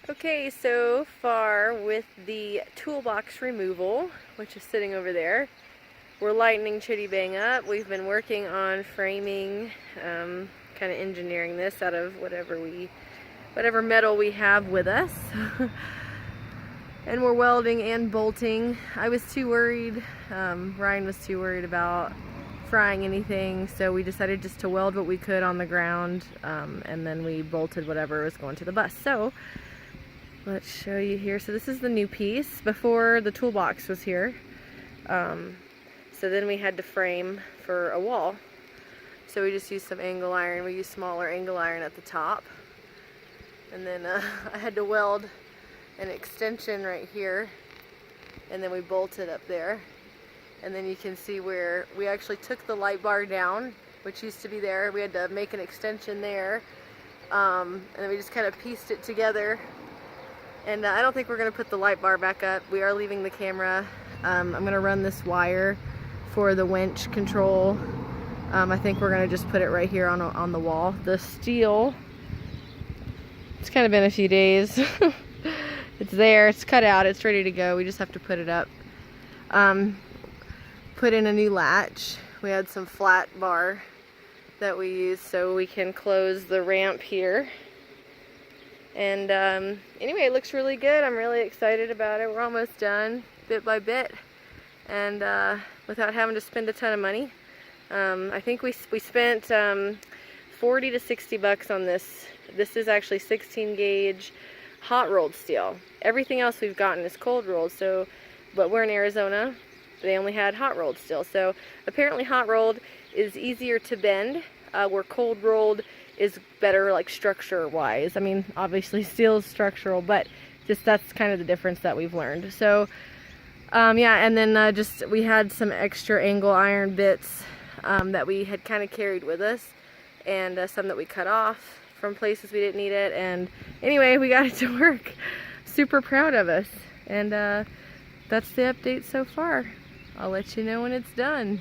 Okay, so far with the toolbox removal, which is sitting over there, we're lightening Chittybang up. We've been working on framing, kind of engineering this out of whatever metal we have with us. And we're welding and bolting. I was too worried, Ryan was too worried about frying anything, so we decided just to weld what we could on the ground, and then we bolted whatever was going to the bus. So let's show you here. So this is the new piece. Before, the toolbox was here. So then we had to frame for a wall. So we just used some angle iron. We used smaller angle iron at the top. And then I had to weld an extension right here. And then we bolted up there. And then you can see where we actually took the light bar down, which used to be there. We had to make an extension there. And then we just kind of pieced it together. And I don't think we're going to put the light bar back up. We are leaving the camera. I'm going to run this wire for the winch control. I think we're going to just put it right here on the wall. The steel, it's kind of been a few days. It's there, it's cut out, it's ready to go. We just have to put it up. Put in a new latch. We had some flat bar that we used so we can close the ramp here. And anyway, it looks really good. I'm really excited about it. We're almost done, bit by bit, and without having to spend a ton of money. I think we spent 40 to 60 bucks on this. This is actually 16 gauge hot rolled steel. Everything else we've gotten is cold rolled. So, but we're in Arizona. They only had hot rolled steel. So apparently hot rolled is easier to bend, where cold rolled is better, like structure wise. I mean, obviously steel is structural, but just that's kind of the difference that we've learned. So yeah, and then just we had some extra angle iron bits that we had kind of carried with us, and some that we cut off from places we didn't need it. And anyway, we got it to work. Super proud of us. And that's the update so far. I'll let you know when it's done.